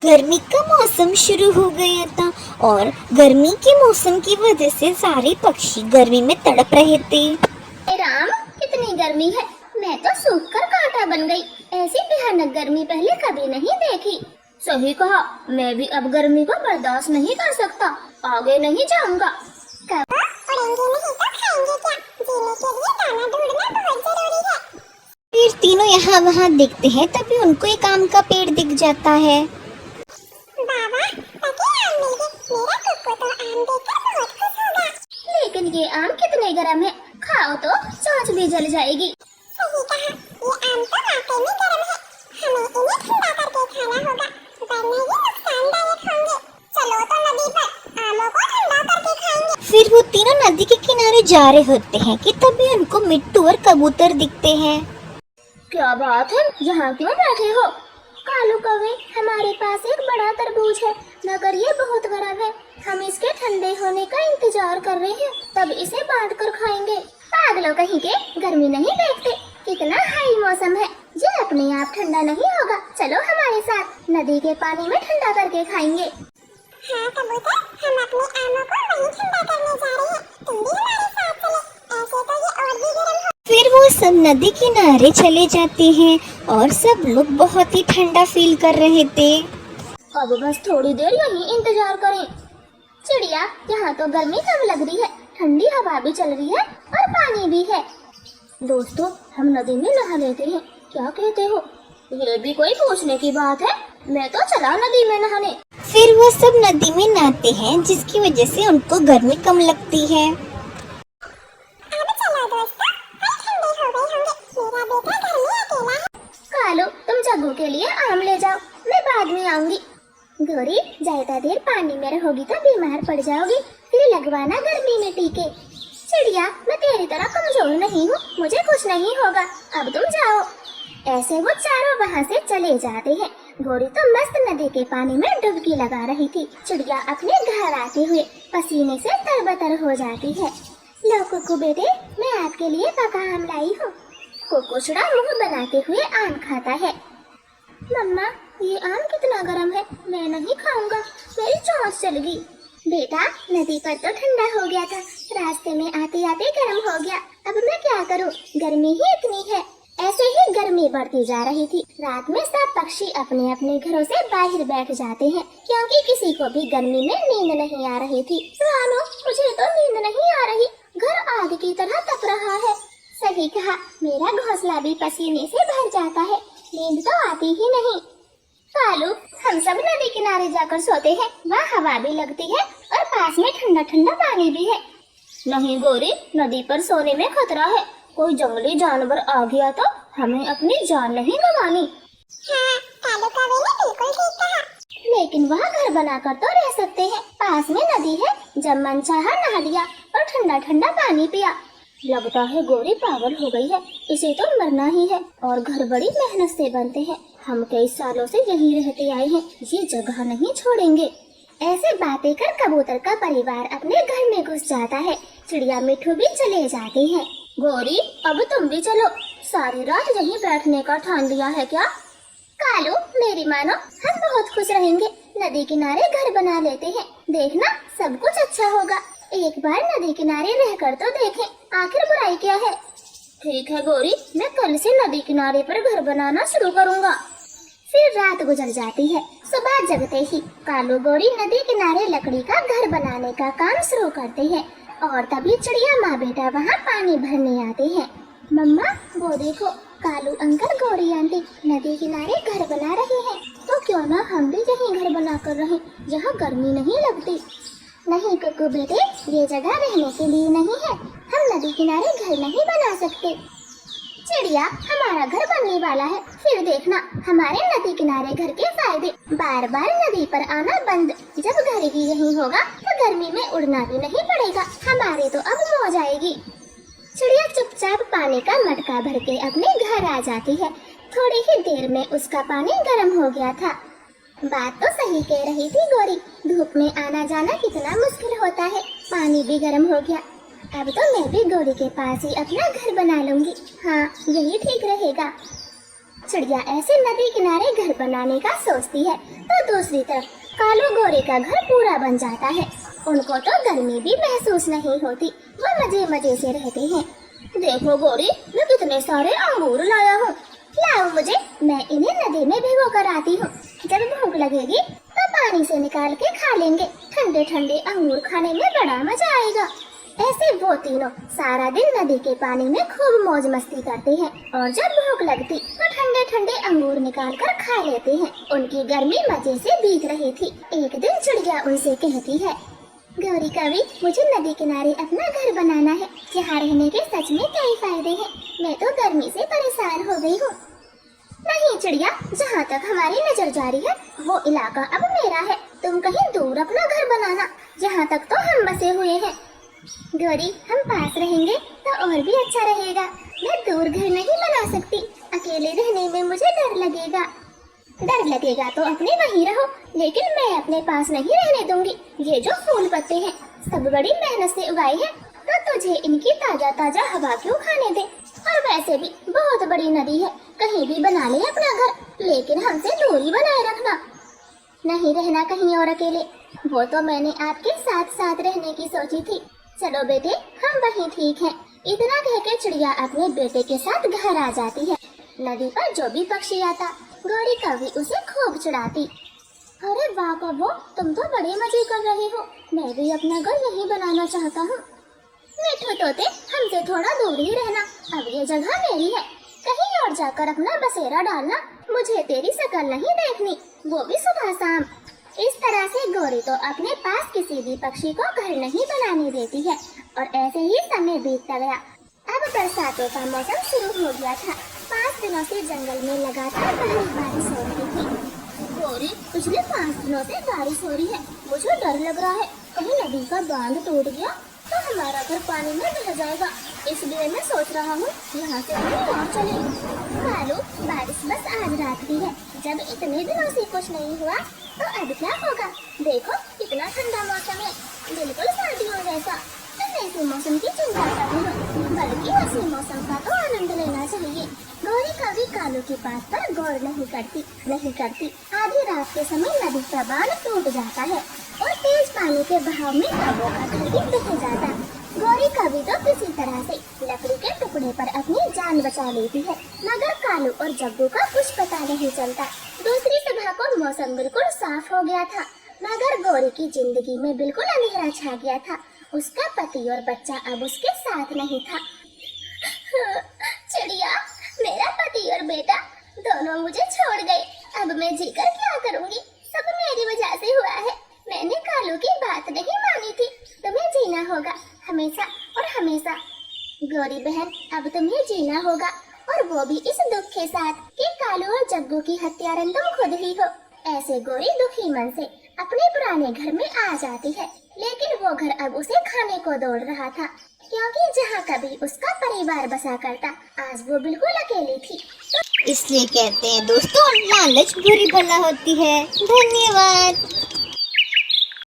गर्मी का मौसम शुरू हो गया था और गर्मी के मौसम की वजह से सारे पक्षी गर्मी में तड़प रहे थे। हे राम, कितनी गर्मी है। मैं तो सूख कर कांटा बन गई। ऐसी भयानक गर्मी पहले कभी नहीं देखी। सही कहा, मैं भी अब गर्मी को बर्दाश्त नहीं कर सकता। आगे नहीं जाऊंगा। उड़ेंगे नहीं तो खाएंगे क्या? जीने के लिए दाना ढूंढना बहुत जरूरी है। फिर तीनों यहाँ वहाँ देखते हैं, तभी उनको एक आम का पेड़ दिख जाता है। बाबा, पके आम मिल गए। मेरा कुक्कू तो आम देखकर बहुत खुश होगा। लेकिन ये आम कितने गर्म है, खाओ तो चोंच भी जल जाएगी। सही कहा, ये आम तो वाकई में गर्म है। हमें इन्हें ठंडा करके खाना होगा, वरना ये नुकसानदायक होंगे। चलो तो नदी पर आमों को ठंडा करके खाएंगे। फिर वो तीनों नदी के किनारे जा रहे होते हैं कि तभी उनको मिट्टू और कबूतर दिखते हैं। क्या बात है, यहाँ क्यों बैठे हो? कालू कौवे, हमारे पास एक बड़ा तरबूज है, मगर ये बहुत गर्म है। हम इसके ठंडे होने का इंतजार कर रहे हैं, तब इसे बांट कर खाएंगे। पागलों कहीं के, गर्मी नहीं देखते, कितना हाई मौसम है, ये अपने आप ठंडा नहीं होगा। चलो हमारे साथ, नदी के पानी में ठंडा करके खाएंगे। हाँ कबूतर, हम अपने आमों को वहीं ठंडा करने जा रहे हैं। तुम भी हमारे साथ चलो, ऐसे तो ये और भी गर्म हो। फिर वो सब नदी किनारे चले जाते हैं और सब लोग बहुत ही ठंडा फील कर रहे थे। अब बस थोड़ी देर यहीं इंतजार करें। चिड़िया, यहाँ तो गर्मी कम लग रही है, ठंडी हवा भी चल रही है और पानी भी है। दोस्तों, हम नदी में नहा लेते हैं, क्या कहते हो? ये भी कोई पूछने की बात है, मैं तो चला नदी में नहाने। फिर वो सब नदी में नहाते हैं, जिसकी वजह से उनको गर्मी कम लगती है। अब चलो दोस्तों, हम ठंडे हो गए होंगे। मेरा बेटा घर में अकेला है। कालो, तुम जग्गू के लिए आम ले जाओ, मैं बाद में आऊंगी। गोरी, ज्यादा देर पानी में रहोगी तो बीमार पड़ जाओगी, फिर लगवाना गर्मी में टीके। चिड़िया, मैं तेरी तरह कमजोर नहीं हूँ, मुझे कुछ नहीं होगा, अब तुम जाओ। ऐसे वो चारों वहाँ से चले जाते हैं। गोरी तो मस्त नदी के पानी में डुबकी लगा रही थी। चिड़िया अपने घर आते हुए पसीने से तरबतर हो जाती है। लो कुकू बेटे, मैं आपके लिए पका आम लाई हूँ। कुकुचड़ा मुंह बनाते हुए आम खाता है। मम्मा, ये आम कितना गर्म है, मैं नहीं खाऊंगा, मेरी चोंच चल गई। बेटा, नदी पर तो ठंडा हो गया था, रास्ते में आते आते गर्म हो गया, अब मैं क्या करूं, गर्मी ही इतनी है। ऐसे ही गर्मी बढ़ती जा रही थी। रात में सब पक्षी अपने अपने घरों से बाहर बैठ जाते हैं, क्योंकि किसी को भी गर्मी में नींद नहीं आ रही थी। रानो, मुझे तो नींद नहीं आ रही, घर आग की तरह तप रहा है। सही कहा, मेरा घोंसला भी पसीने से भर जाता है, नींद तो आती ही नहीं। कालू, हम सब नदी किनारे जाकर सोते हैं, वहाँ हवा भी लगती है और पास में ठंडा ठंडा पानी भी है। नहीं गोरी, नदी पर सोने में खतरा है, कोई जंगली जानवर आ गया तो हमें अपनी जान नहीं गंवानी। हाँ, कालू कौवे ने बिल्कुल ठीक कहा। लेकिन वहाँ घर बनाकर तो रह सकते हैं, पास में नदी है, जब मन चाहा नहा लिया और ठंडा ठंडा पानी पिया। लगता है गोरी पागल हो गई है, इसे तो मरना ही है, और घर बड़ी मेहनत से बनते हैं, हम कई सालों से यहीं रहते आए हैं, ये जगह नहीं छोड़ेंगे। ऐसे बातें कर कबूतर का परिवार अपने घर में घुस जाता है। चिड़िया मिठू भी चले जाते हैं। गोरी, अब तुम भी चलो, सारी रात यहीं बैठने का ठान लिया है क्या? कालू, मेरी मानो, हम बहुत खुश रहेंगे, नदी किनारे घर बना लेते हैं, देखना सब कुछ अच्छा होगा। एक बार नदी किनारे रहकर तो देखें, आखिर बुराई क्या है। ठीक है गोरी, मैं कल से नदी किनारे पर घर बनाना शुरू करूँगा। फिर रात गुजर जाती है। सुबह जगते ही कालू गोरी नदी किनारे लकड़ी का घर बनाने का काम शुरू करते हैं, और तभी चिड़िया माँ बेटा वहाँ पानी भरने आते हैं। मम्मा, वो देखो, कालू अंकल गोरी आंटी नदी किनारे घर बना रहे हैं, तो क्यों ना हम भी यहीं घर बना कर रहें, जहाँ गर्मी नहीं लगती। नहीं कुकू बेटे, ये जगह रहने के लिए नहीं है, हम नदी किनारे घर नहीं बना सकते। चिड़िया, हमारा घर बनने वाला है, फिर देखना हमारे नदी किनारे घर के फायदे। बार बार नदी पर आना बंद, जब घर ही यहीं होगा तो गर्मी में उड़ना भी नहीं पड़ेगा, हमारी तो अब मौज आएगी। चिड़िया चुपचाप पानी का मटका भर के अपने घर आ जाती है। थोड़ी ही देर में उसका पानी गर्म हो गया था। बात तो सही कह रही थी गोरी, धूप में आना जाना कितना मुश्किल होता है, पानी भी गर्म हो गया। अब तो मैं भी गोरी के पास ही अपना घर बना लूंगी, हाँ यही ठीक रहेगा। चिड़िया ऐसे नदी किनारे घर बनाने का सोचती है तो दूसरी तरफ कालू गोरी का घर पूरा बन जाता है। उनको तो गर्मी भी महसूस नहीं होती, वो मजे मजे से रहते हैं। देखो गोरी, मैं कितने सारे अंगूर लाया हूँ, लाओ मुझे, मैं इन्हें नदी में भिगो कर आती हूँ। जब भूख लगेगी तो पानी से निकाल के खा लेंगे। ठंडे ठंडे अंगूर खाने में बड़ा मजा आएगा। ऐसे वो तीनों सारा दिन नदी के पानी में खूब मौज मस्ती करते हैं और जब भूख लगती तो ठंडे ठंडे अंगूर निकाल कर खा लेते हैं। उनकी गर्मी मजे से बीत रही थी। एक दिन चिड़िया उनसे कहती है, गौरी कवि, मुझे नदी किनारे अपना घर बनाना है। यहाँ रहने के सच में कई फायदे हैं। मैं तो गर्मी से परेशान हो गई हूँ। नहीं चिड़िया, जहाँ तक हमारी नजर जा रही है वो इलाका अब मेरा है। तुम कहीं दूर अपना घर बनाना, जहाँ तक तो हम बसे हुए हैं। गौरी, हम पास रहेंगे तो और भी अच्छा रहेगा। मैं दूर घर नहीं बना सकती, अकेले रहने में मुझे डर लगेगा। डर लगेगा तो अपने वहीं रहो, लेकिन मैं अपने पास नहीं रहने दूंगी। ये जो फूल पत्ते हैं सब बड़ी मेहनत से उगाए हैं, तो तुझे इनकी ताजा ताजा हवा क्यों खाने दे। और वैसे भी बहुत बड़ी नदी है, कहीं भी बना ले अपना घर, लेकिन हमसे दूरी बनाए रखना। नहीं रहना कहीं और अकेले। वो तो मैंने आपके साथ साथ रहने की सोची थी। चलो बेटे, हम वहीं ठीक हैं। इतना कह के चिड़िया अपने बेटे के साथ घर आ जाती है। नदी पर जो भी पक्षी आता, गौरी कवि उसे खूब चिढ़ाती। अरे वाह कव्वो, तुम तो बड़े मजे कर रहे हो। मैं भी अपना घर यहीं बनाना चाहता हूँ। मिठू तोते, हमसे थोड़ा दूर ही रहना, अब ये जगह मेरी है। कहीं और जाकर अपना बसेरा डालना, मुझे तेरी शकल नहीं देखनी, वो भी सुबह शाम। इस तरह से गौरी तो अपने पास किसी भी पक्षी को घर नहीं बनाने देती है और ऐसे ही समय बीतता गया। अब बरसातों का मौसम शुरू हो गया था। 5 दिनों से जंगल में लगातार भारी बारिश हो रही थी। गौरी, पिछले 5 दिनों से बारिश हो रही है, मुझे डर लग रहा है कहीं नदी का बांध टूट गया तो हमारा घर पानी में बह जाएगा। इसलिए मैं सोच रहा हूँ यहाँ से कहीं और चले। कालू, बारिश बस आज रात की है, जब इतने दिनों से कुछ नहीं हुआ तो अब क्या होगा। देखो कितना ठंडा मौसम है, बिल्कुल सर्दियों जैसा। तुम ऐसे मौसम की चिंता कर रही हो, बल्कि उसी मौसम का तो आनंद लेना चाहिए। गौरी कभी कालू की बात पर गौर नहीं करती। आधी रात के समय नदी का बांध टूट जाता है और तेज पानी के बहाव में काबू का घर भी बह जाता। गौरी कभी तो किसी तरह से लकड़ी के टुकड़े पर अपनी जान बचा लेती है, मगर कालू और जग्गू का कुछ पता नहीं चलता। दूसरी सुबह को मौसम बिल्कुल साफ हो गया था, मगर गौरी की जिंदगी में बिल्कुल अंधेरा छा गया था। उसका पति और बच्चा अब उसके साथ नहीं था। चिड़िया, मेरा पति और बेटा दोनों मुझे छोड़ गए। अब मैं जीकर क्या करूँगी, सब मेरी वजह से हुआ है। मैंने कालू की बात नहीं मानी थी। तुम्हें जीना होगा हमेशा और हमेशा। गौरी बहन, अब तुम्हें जीना होगा, और वो भी इस दुख के साथ कि कालू और जग्गू की हत्यारन तुम खुद ही हो। ऐसे गौरी दुखी मन से अपने पुराने घर में आ जाती है, लेकिन वो घर अब उसे खाने को दौड़ रहा था, क्योंकि जहाँ कभी उसका परिवार बसा करता, आज वो बिल्कुल अकेली थी। इसलिए कहते हैं दोस्तों, लालच बुरी बला होती है। धन्यवाद।